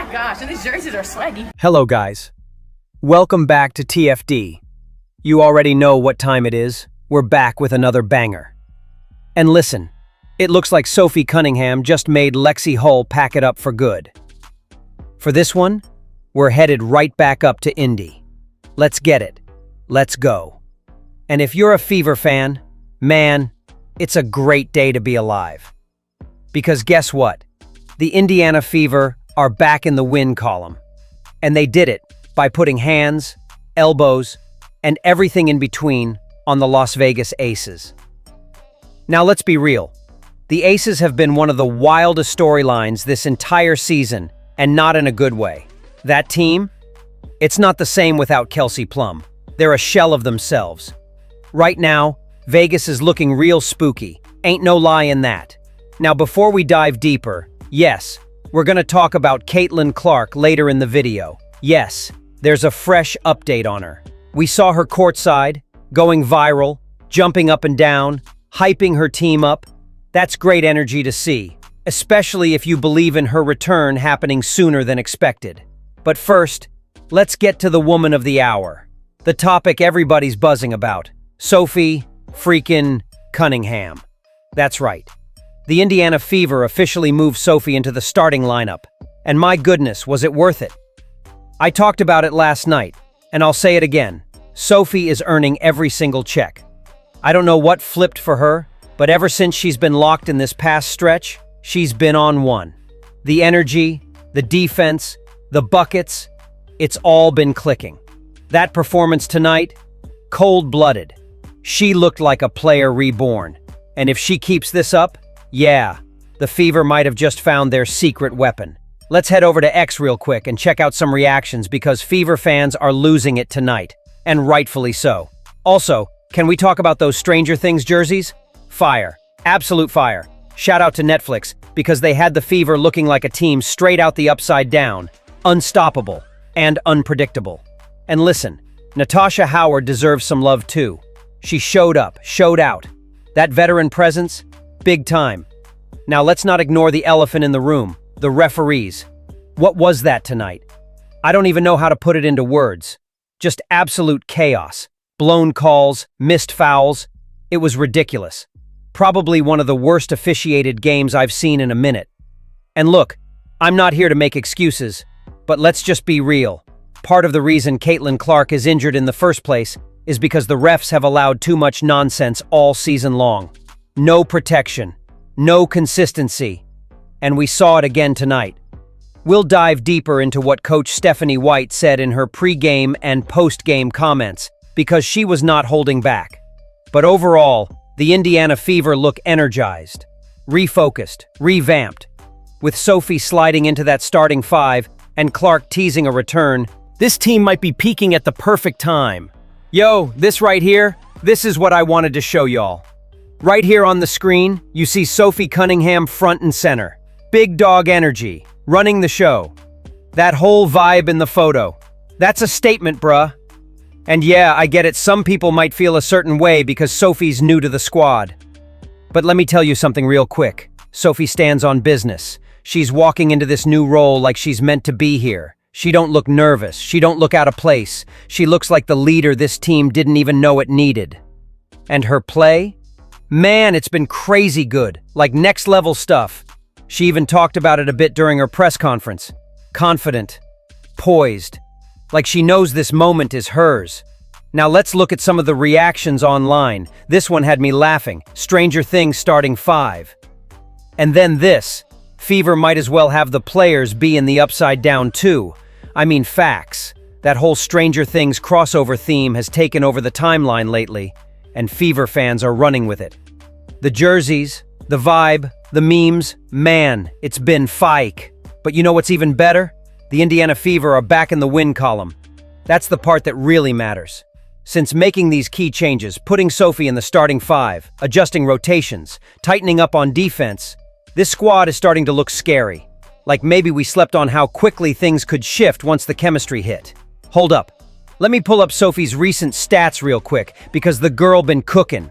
gosh, and these jerseys are swaggy. Hello guys. Welcome back to TFD. You already know what time it is. We're back with another banger. And listen, it looks like Sophie Cunningham just made Lexie Hull pack it up for good. For this one, we're headed right back up to Indy. Let's get it. Let's go. And if you're a Fever fan, man, it's a great day to be alive. Because guess what? The Indiana Fever are back in the win column. And they did it by putting hands, elbows, and everything in between on the Las Vegas Aces. Now let's be real. The Aces have been one of the wildest storylines this entire season, and not in a good way. That team? It's not the same without Kelsey Plum. They're a shell of themselves. Right now, Vegas is looking real spooky. Ain't no lie in that. Now before we dive deeper, yes, we're gonna talk about Caitlin Clark later in the video. Yes, there's a fresh update on her. We saw her courtside, going viral, jumping up and down, hyping her team up. That's great energy to see, especially if you believe in her return happening sooner than expected. But first, let's get to the woman of the hour. The topic everybody's buzzing about. Sophie freaking Cunningham. That's right. The Indiana Fever officially moved Sophie into the starting lineup. And my goodness, was it worth it? I talked about it last night, and I'll say it again. Sophie is earning every single check. I don't know what flipped for her, but ever since she's been locked in this past stretch, she's been on one. The energy, the defense, the buckets, it's all been clicking. That performance tonight, cold-blooded. She looked like a player reborn. And if she keeps this up, yeah, the Fever might have just found their secret weapon. Let's head over to X real quick and check out some reactions because Fever fans are losing it tonight, and rightfully so. Also, can we talk about those Stranger Things jerseys? Fire. Absolute fire. Shout out to Netflix because they had the Fever looking like a team straight out the upside down, unstoppable, and unpredictable. And listen, Natasha Howard deserves some love too. She showed up, showed out. That veteran presence, big time. Now let's not ignore the elephant in the room, the referees. What was that tonight? I don't even know how to put it into words. Just absolute chaos. Blown calls, missed fouls. It was ridiculous. Probably one of the worst officiated games I've seen in a minute. And look, I'm not here to make excuses, but let's just be real. Part of the reason Caitlin Clark is injured in the first place is because the refs have allowed too much nonsense all season long. No protection, no consistency, and we saw it again tonight. We'll dive deeper into what Coach Stephanie White said in her pre-game and post-game comments, because she was not holding back. But overall, the Indiana Fever look energized, refocused, revamped. With Sophie sliding into that starting five and Clark teasing a return, this team might be peaking at the perfect time. Yo, this right here, this is what I wanted to show y'all. Right here on the screen, you see Sophie Cunningham front and center. Big dog energy, running the show. That whole vibe in the photo. That's a statement, bruh. And yeah, I get it, some people might feel a certain way because Sophie's new to the squad. But let me tell you something real quick. Sophie stands on business. She's walking into this new role like she's meant to be here. She don't look nervous. She don't look out of place. She looks like the leader this team didn't even know it needed. And her play? Man, it's been crazy good. Like next level stuff. She even talked about it a bit during her press conference. Confident. Poised. Like she knows this moment is hers. Now let's look at some of the reactions online. This one had me laughing. Stranger Things starting 5. And then this. Fever might as well have the players be in the upside down too. I mean facts. That whole Stranger Things crossover theme has taken over the timeline lately, and Fever fans are running with it. The jerseys, the vibe, the memes, man, it's been fike. But you know what's even better? The Indiana Fever are back in the win column. That's the part that really matters. Since making these key changes, putting Sophie in the starting 5, adjusting rotations, tightening up on defense, this squad is starting to look scary. Like maybe we slept on how quickly things could shift once the chemistry hit. Hold up. Let me pull up Sophie's recent stats real quick, because the girl been cooking.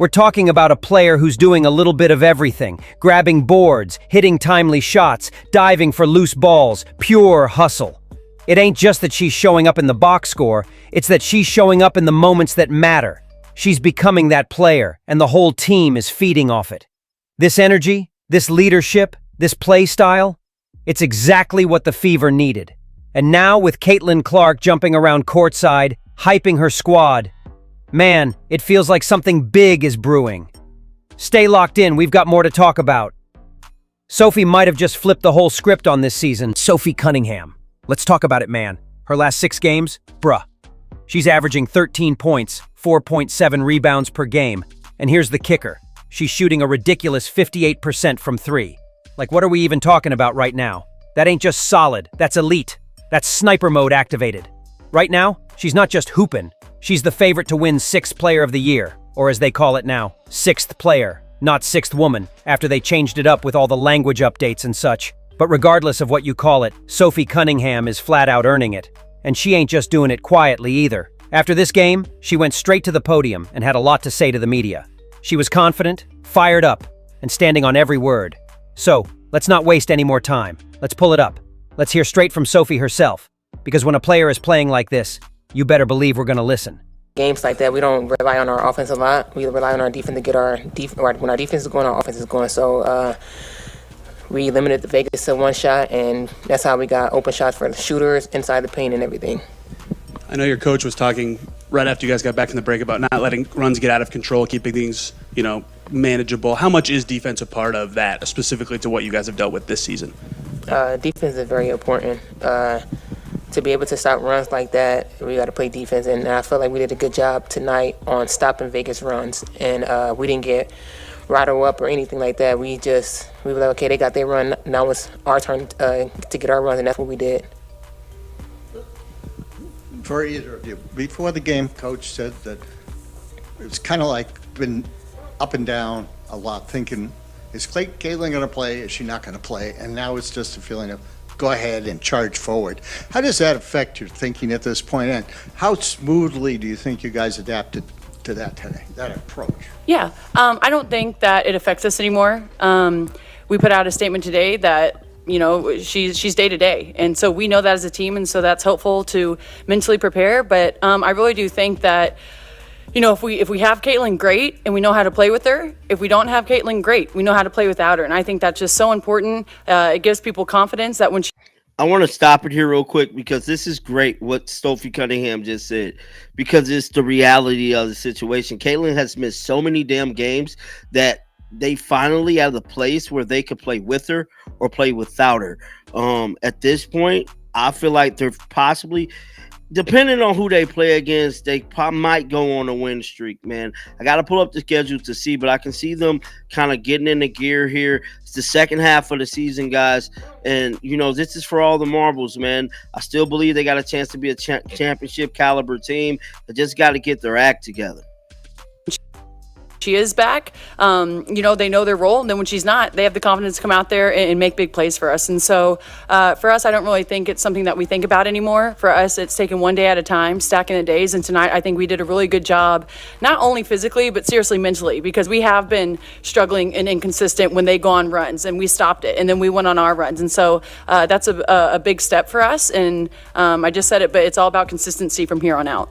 We're talking about a player who's doing a little bit of everything, grabbing boards, hitting timely shots, diving for loose balls, pure hustle. It ain't just that she's showing up in the box score, it's that she's showing up in the moments that matter. She's becoming that player, and the whole team is feeding off it. This energy, this leadership, this play style, it's exactly what the Fever needed. And now with Caitlin Clark jumping around courtside, hyping her squad, man, it feels like something big is brewing. Stay locked in, we've got more to talk about. Sophie might have just flipped the whole script on this season. Sophie Cunningham. Let's talk about it, man. Her last 6 games? Bruh. She's averaging 13 points, 4.7 rebounds per game. And here's the kicker. She's shooting a ridiculous 58% from 3. Like, what are we even talking about right now? That ain't just solid, that's elite. That's sniper mode activated. Right now, she's not just hooping. She's the favorite to win 6th Player of the Year, or as they call it now, 6th player, not 6th woman, after they changed it up with all the language updates and such. But regardless of what you call it, Sophie Cunningham is flat out earning it. And she ain't just doing it quietly either. After this game, she went straight to the podium and had a lot to say to the media. She was confident, fired up, and standing on every word. So, let's not waste any more time. Let's pull it up. Let's hear straight from Sophie herself. Because when a player is playing like this, you better believe we're gonna listen. Games like that, we don't rely on our offense a lot. We rely on our defense to get our when our defense is going, our offense is going. So we limited the Vegas to 1 shot, and that's how we got open shots for the shooters inside the paint and everything. I know your coach was talking right after you guys got back in the break about not letting runs get out of control, keeping things, manageable. How much is defense a part of that, specifically to what you guys have dealt with this season? Defense is very important. To be able to stop runs like that, we got to play defense. And I feel like we did a good job tonight on stopping Vegas runs. And we didn't get rattled up or anything like that. We were like, okay, they got their run. Now it's our turn to get our runs, and that's what we did. For either of you, before the game, Coach said that it was kind of like been up and down a lot, thinking, is Caitlin going to play? Is she not going to play? And now it's just a feeling of go ahead and charge forward. How does that affect your thinking at this point? And how smoothly do you think you guys adapted to that today, that approach? Yeah, I don't think that it affects us anymore. We put out a statement today that she's day to day, and so we know that as a team, and so that's helpful to mentally prepare. But I really do think that if we have Caitlin, great, and we know how to play with her. If we don't have Caitlin, great, we know how to play without her, and I think that's just so important. It gives people confidence that when I want to stop it here real quick because this is great what Sophie Cunningham just said, because it's the reality of the situation. Caitlin has missed so many damn games that they finally at the place where they could play with her or play without her. At this point, I feel like they're possibly, depending on who they play against, they might go on a win streak, man. I got to pull up the schedule to see, but I can see them kind of getting into gear here. It's the second half of the season, guys. And, this is for all the marbles, man. I still believe they got a chance to be a championship caliber team. They just got to get their act together. she is back, they know their role. And then when she's not, they have the confidence to come out there and make big plays for us. And so for us, I don't really think it's something that we think about anymore. For us, it's taken one day at a time, stacking the days. And tonight, I think we did a really good job, not only physically, but seriously mentally, because we have been struggling and inconsistent when they go on runs, and we stopped it. And then we went on our runs. And so that's a big step for us. And I just said it, but it's all about consistency from here on out.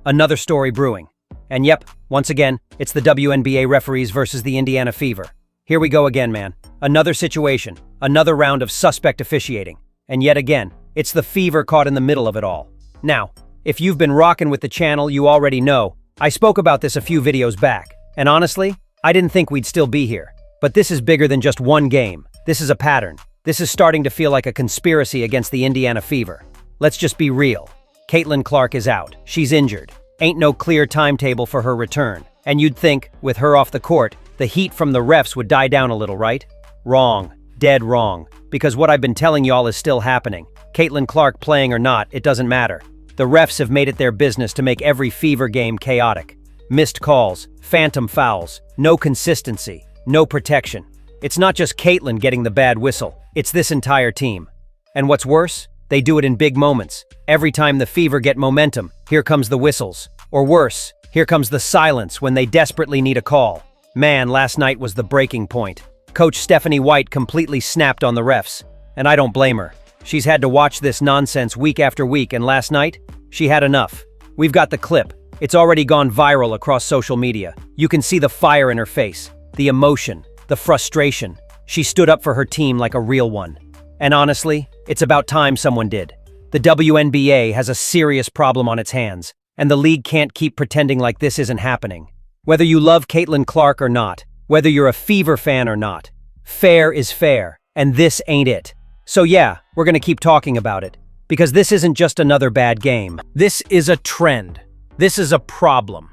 Another story brewing. And yep, once again, it's the WNBA referees versus the Indiana Fever. Here we go again, man. Another situation, another round of suspect officiating. And yet again, it's the Fever caught in the middle of it all. Now, if you've been rocking with the channel, you already know. I spoke about this a few videos back. And honestly, I didn't think we'd still be here. But this is bigger than just one game. This is a pattern. This is starting to feel like a conspiracy against the Indiana Fever. Let's just be real. Caitlin Clark is out. She's injured. Ain't no clear timetable for her return. And you'd think, with her off the court, the heat from the refs would die down a little, right? Wrong. Dead wrong. Because what I've been telling y'all is still happening. Caitlin Clark playing or not, it doesn't matter. The refs have made it their business to make every Fever game chaotic. Missed calls, phantom fouls, no consistency, no protection. It's not just Caitlin getting the bad whistle, it's this entire team. And what's worse? They do it in big moments. Every time the Fever get momentum, here comes the whistles. Or worse, Here comes the silence when they desperately need a call. Man, last night was the breaking point. Coach Stephanie White completely snapped on the refs, and I don't blame her. She's had to watch this nonsense week after week, and last night, she had enough. We've got the clip. It's already gone viral across social media. You can see the fire in her face, the emotion, the frustration. She stood up for her team like a real one. And honestly, it's about time someone did. The WNBA has a serious problem on its hands, and the league can't keep pretending like this isn't happening. Whether you love Caitlin Clark or not, whether you're a Fever fan or not, fair is fair, and this ain't it. So yeah, we're gonna keep talking about it, because this isn't just another bad game. This is a trend. This is a problem.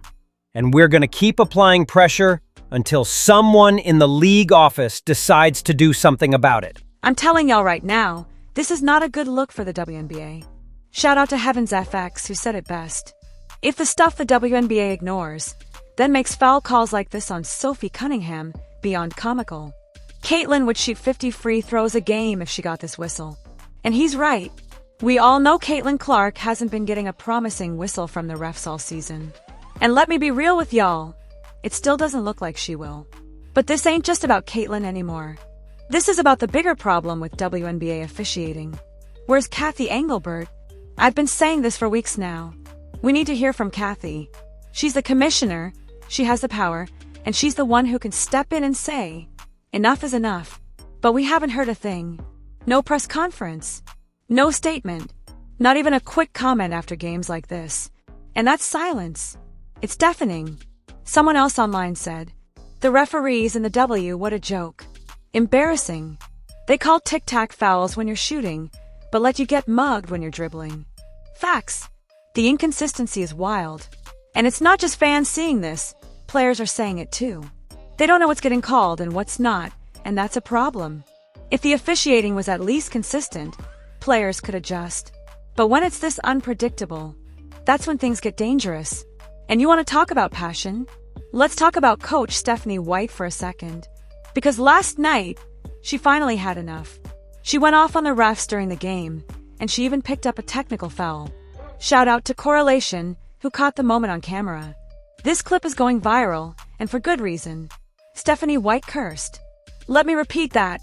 And we're gonna keep applying pressure until someone in the league office decides to do something about it. I'm telling y'all right now, this is not a good look for the WNBA. Shout out to Heavens FX who said it best. If the stuff the WNBA ignores, then makes foul calls like this on Sophie Cunningham beyond comical. Caitlin would shoot 50 free throws a game if she got this whistle. And he's right. We all know Caitlin Clark hasn't been getting a promising whistle from the refs all season. And let me be real with y'all, it still doesn't look like she will. But this ain't just about Caitlin anymore. This is about the bigger problem with WNBA officiating. Where's Kathy Engelbert? I've been saying this for weeks now. We need to hear from Kathy. She's the commissioner, she has the power, and she's the one who can step in and say, enough is enough. But we haven't heard a thing. No press conference. No statement. Not even a quick comment after games like this. And that's silence. It's deafening. Someone else online said, the referees in the W, what a joke. Embarrassing. They call tic-tac fouls when you're shooting, but let you get mugged when you're dribbling. Facts. The inconsistency is wild. And it's not just fans seeing this, players are saying it too. They don't know what's getting called and what's not, and that's a problem. If the officiating was at least consistent, players could adjust. But when it's this unpredictable, that's when things get dangerous. And you want to talk about passion? Let's talk about Coach Stephanie White for a second. Because last night, she finally had enough. She went off on the refs during the game, and she even picked up a technical foul. Shout out to Correlation, who caught the moment on camera. This clip is going viral, and for good reason. Stephanie White cursed. Let me repeat that.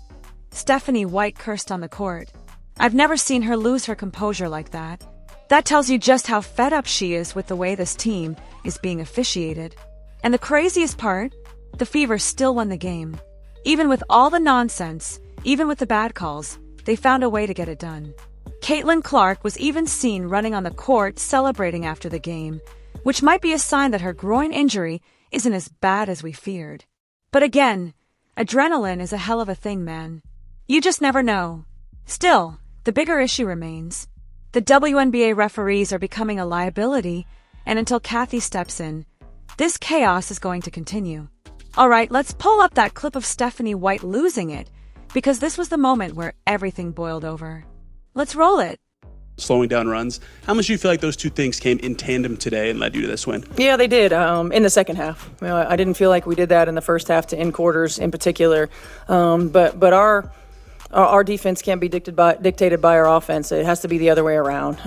Stephanie White cursed on the court. I've never seen her lose her composure like that. That tells you just how fed up she is with the way this team is being officiated. And the craziest part, the Fever still won the game. Even with all the nonsense, even with the bad calls, they found a way to get it done. Caitlin Clark was even seen running on the court celebrating after the game, which might be a sign that her groin injury isn't as bad as we feared. But again, adrenaline is a hell of a thing, man. You just never know. Still, the bigger issue remains. The WNBA referees are becoming a liability, and until Kathy steps in, this chaos is going to continue. All right, let's pull up that clip of Stephanie White losing it, because this was the moment where everything boiled over. Let's roll it. Slowing down runs. How much do you feel like those two things came in tandem today and led you to this win? Yeah, they did in the second half. You know, I didn't feel like we did that in the first half to end quarters in particular. But our defense can't be dictated by our offense. It has to be the other way around.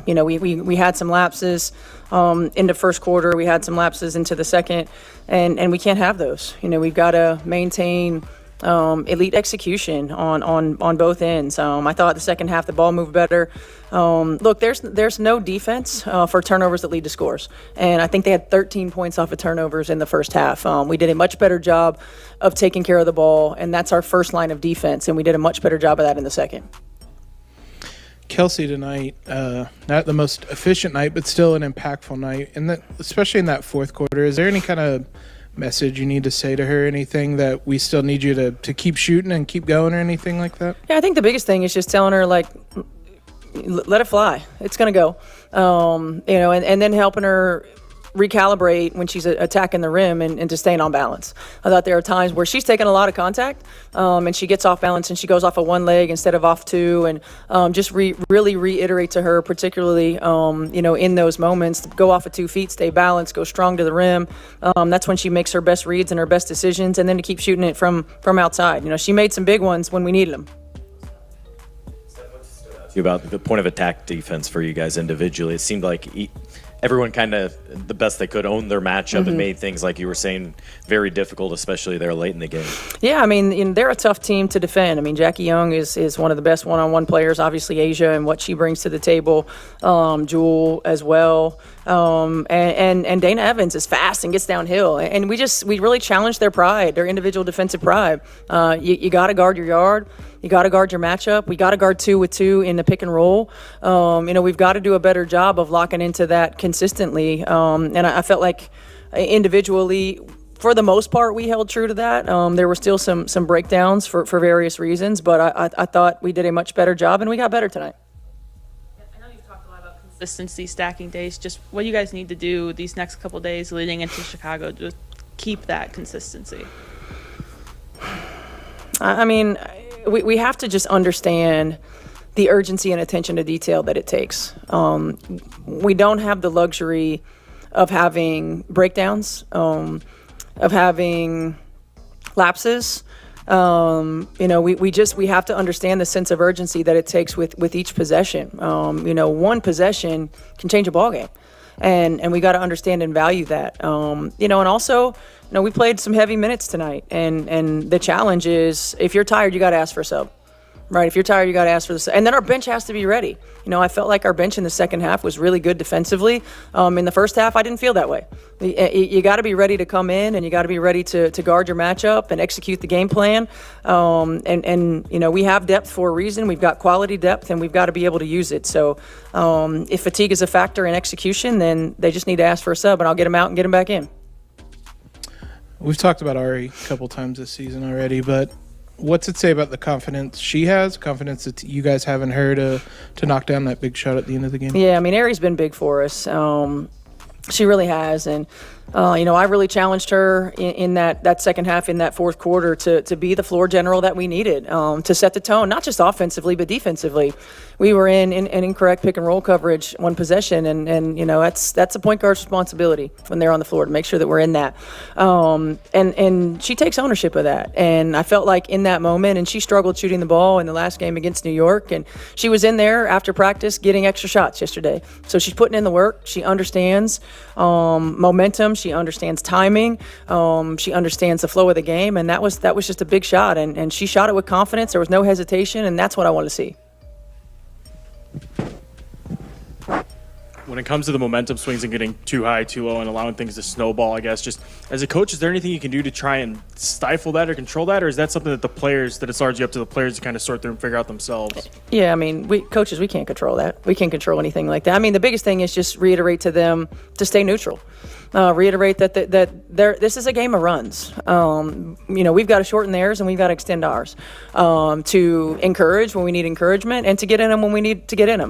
You know, we had some lapses into first quarter. We had some lapses into the second, and we can't have those. You know, we've got to maintain elite execution on both ends. I thought the second half the ball moved better. Look, there's no defense for turnovers that lead to scores, and I think they had 13 points off of turnovers in the first half. We did a much better job of taking care of the ball, and that's our first line of defense, and we did a much better job of that in the second. Kelsey tonight, not the most efficient night, but still an impactful night, and that especially in that fourth quarter. Is there any kind of message you need to say to her, anything that we still need you to keep shooting and keep going or anything like that? Yeah, I think the biggest thing is just telling her, like, let it fly. It's going to go. You know, and then helping her recalibrate when she's attacking the rim and just staying on balance. I thought there are times where she's taking a lot of contact and she gets off balance and she goes off of one leg instead of off two, and just really reiterate to her, particularly you know, in those moments, to go off of 2 feet, stay balanced, go strong to the rim. That's when she makes her best reads and her best decisions, and then to keep shooting it from outside. You know, she made some big ones when we needed them. About the point of attack defense for you guys individually, it seemed like everyone kind of, the best they could, owned their matchup and made things, like you were saying, very difficult, especially there late in the game. Yeah, I mean, they're a tough team to defend. I mean, Jackie Young is one of the best one-on-one players. Obviously, Asia and what she brings to the table, Jewel as well, and Dana Evans is fast and gets downhill. And we really challenge their pride, their individual defensive pride. You got to guard your yard. You got to guard your matchup. We got to guard 2-with-2 in the pick and roll. We've got to do a better job of locking into that consistently. And I felt like individually, for the most part, we held true to that. There were still some breakdowns for various reasons, but I thought we did a much better job, and we got better tonight. I know you've talked a lot about consistency, stacking days. Just what you guys need to do these next couple days leading into Chicago to keep that consistency. I mean, we have to just understand the urgency and attention to detail that it takes. We don't have the luxury of having breakdowns, of having lapses. We have to understand the sense of urgency that it takes with each possession. One possession can change a ball game, and we got to understand and value that. And also, we played some heavy minutes tonight, and the challenge is, if you're tired, you got to ask for a sub. Right, if you're tired, you got to ask for this. And then our bench has to be ready. I felt like our bench in the second half was really good defensively. In the first half, I didn't feel that way. You got to be ready to come in, and you got to be ready to guard your matchup and execute the game plan. We have depth for a reason. We've got quality depth, and we've got to be able to use it. So if fatigue is a factor in execution, then they just need to ask for a sub, and I'll get them out and get them back in. We've talked about Ari a couple times this season already, but what's it say about the confidence she has, confidence that you guys have in her to knock down that big shot at the end of the game? Yeah, I mean, Ari's been big for us. She really has. And, I really challenged her in that second half, in that fourth quarter, to be the floor general that we needed, to set the tone, not just offensively, but defensively. We were in incorrect pick and roll coverage one possession, and that's a point guard's responsibility when they're on the floor to make sure that we're in that. And she takes ownership of that. And I felt like in that moment, and she struggled shooting the ball in the last game against New York, and she was in there after practice getting extra shots yesterday. So she's putting in the work. She understands momentum. She understands timing. She understands the flow of the game, and that was just a big shot. And she shot it with confidence. There was no hesitation, and that's what I wanted to see. When it comes to the momentum swings and getting too high, too low, and allowing things to snowball, I guess, just as a coach, is there anything you can do to try and stifle that or control that, or is that something that it's largely up to the players to kind of sort through and figure out themselves? Yeah, I mean, we can't control that. We can't control anything like that. I mean, the biggest thing is just reiterate to them to stay neutral. Reiterate that this is a game of runs. We've got to shorten theirs and we've got to extend ours, to encourage when we need encouragement and to get in them when we need to get in them.